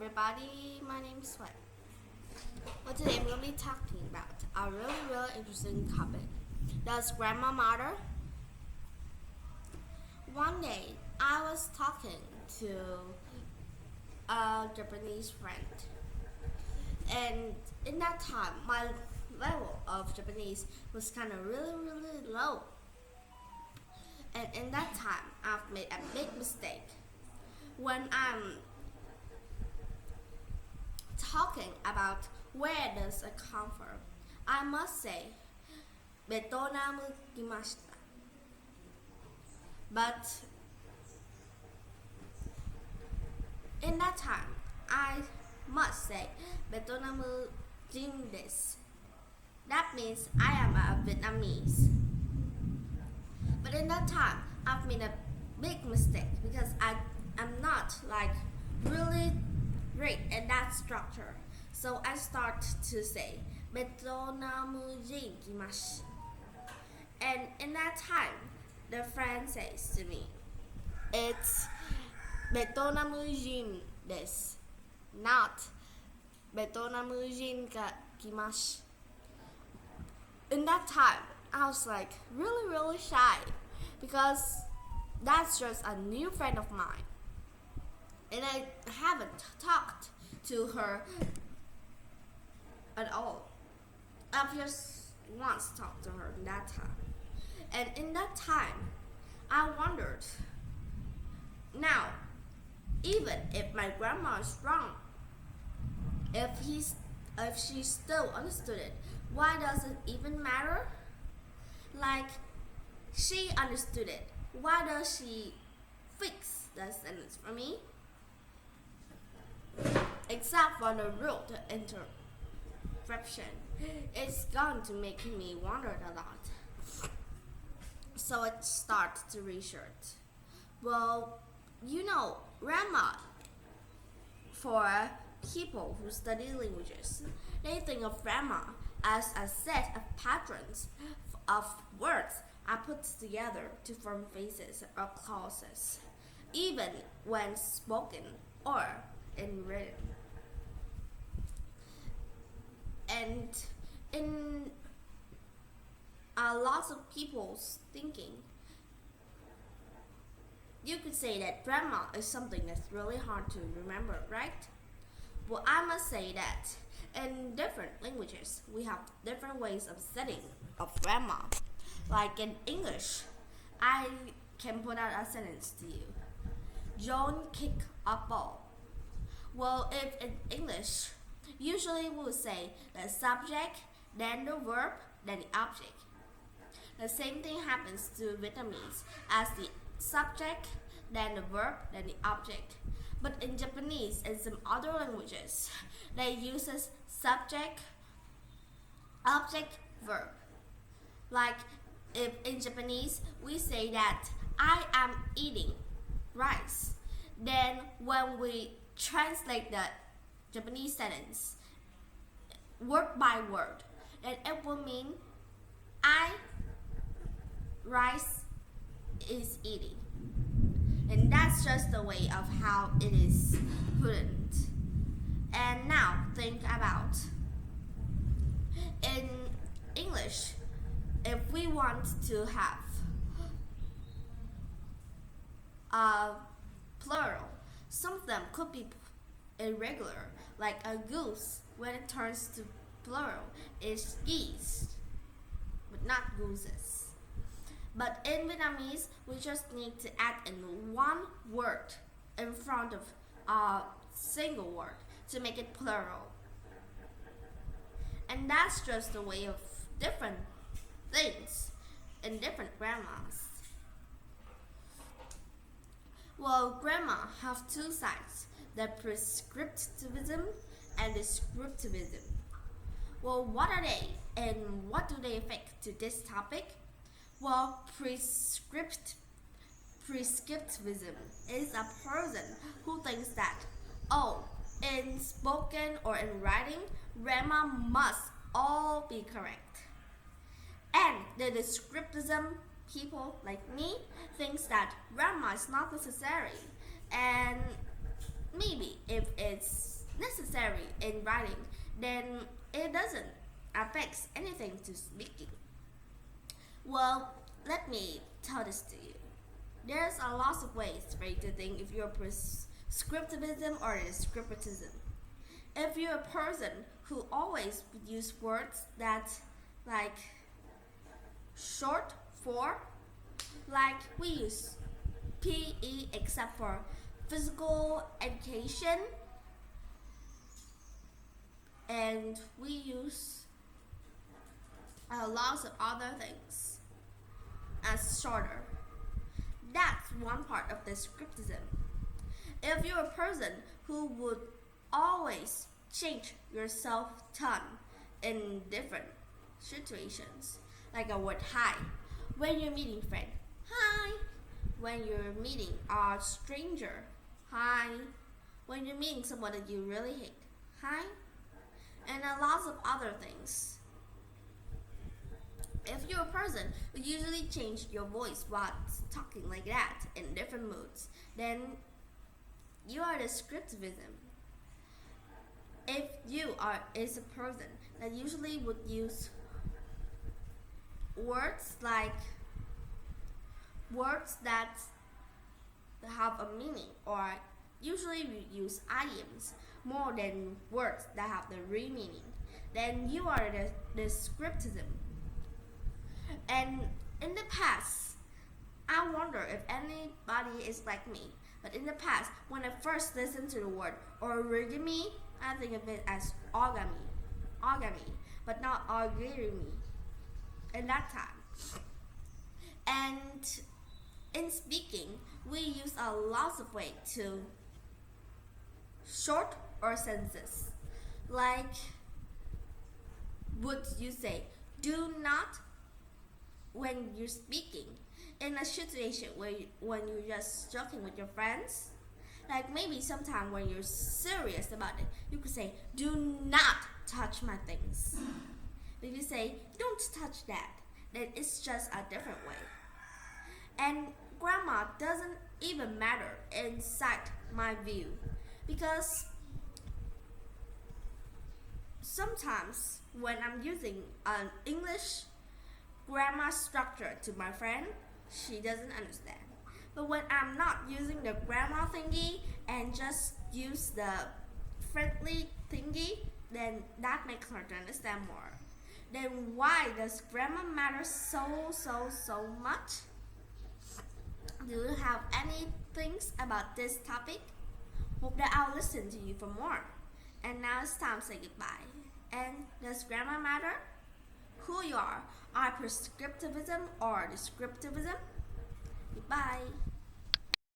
everybody, my name is Sweat. Well, today I'm going to be talking about a really interesting topic. Does grandma matter? One day, I was talking to a Japanese friend, and in that time, my level of Japanese was kind of really low. And in that time, I've made a big mistake. When I'm talking about where does it come from, I must say, ベトナム来ました. But in that time, I must say, ベトナム人です. That means I am a Vietnamese. But in that time, I've made a big mistake because I am not really great at that structure. So I start to say ベトナム人来ました. And in that time, the friend says to me, it's ベトナム人です, not ベトナム人が来ました. In that time, I was really shy because that's just a new friend of mine. And I haven't talked to her at all. I've just once talked to her in that time. And in that time, I wondered, now, even if my grandma is wrong, if she still understood it, why does it even matter? She understood it. Why does she fix the sentence for me? Except for the rude interruption, it's going to make me wonder a lot. So I start to research. Well, grandma, for people who study languages, they think of grandma as a set of patterns of words are put together to form phrases or clauses, even when spoken or in written. And in lots of people's thinking, you could say that grandma is something that's really hard to remember, right? Well, I must say that in different languages, we have different ways of saying of grandma. Like in English, I can put out a sentence to you. John kicked a ball. Well, if in English, usually we would say the subject, then the verb, then the object. The same thing happens to Vietnamese as the subject, then the verb, then the object. But in Japanese and some other languages, they use subject, object, verb. Like if in Japanese we say that I am eating rice, then when we translate the Japanese sentence word by word, then it will mean rice is eating. And that's just the way of how it is put. And now think about, in English, if we want to have a plural, some of them could be irregular, like a goose, when it turns to plural, is geese, but not gooses. But in Vietnamese, we just need to add in one word in front of a single word to make it plural. And that's just the way of different things in different grandmas. Well, grandma have two sides, the prescriptivism and descriptivism. Well, what are they and what do they affect to this topic? Well, prescriptivism is a person who thinks that, in spoken or in writing, grammar must all be correct. And the descriptivism people like me thinks that grammar is not necessary, and maybe if it's necessary in writing, then it doesn't affect anything to speaking. Well, let me tell this to you. There's a lot of ways for you to think if you're prescriptivism or descriptivism. If you're a person who always use words that like short for, like we use PE except for physical education, and we use lots of other things as shorter. That's one part of descriptivism. If you're a person who would always change your self-tone in different situations, like a word hi, when you're meeting friend, hi, when you're meeting a stranger, hi, when you're meeting someone that you really hate, hi, and a lot of other things. If you're a person who usually change your voice while talking like that in different moods, then you are descriptivism. If you is a person that usually would use words that have a meaning, or usually we use idioms more than words that have the real meaning, then you are the descriptivism. And in the past, I wonder if anybody is like me. But in the past, when I first listened to the word origami, I think of it as origami, but not origami in that time. And in speaking, we use a lot of ways to short or sentences. Like, would you say, do not, when you're speaking in a situation when you're just joking with your friends, like maybe sometime when you're serious about it, you could say, do not touch my things. If you say, don't touch that, then it's just a different way. And grammar doesn't even matter inside my view, because sometimes when I'm using an English grammar structure to my friend, she doesn't understand. But when I'm not using the grammar thingy and just use the friendly thingy, then that makes her to understand more. Then why does grammar matter so much? Do you have any things about this topic? Hope that I'll listen to you for more. And now it's time to say goodbye. And does grammar matter? Who you are prescriptivism or descriptivism? Goodbye.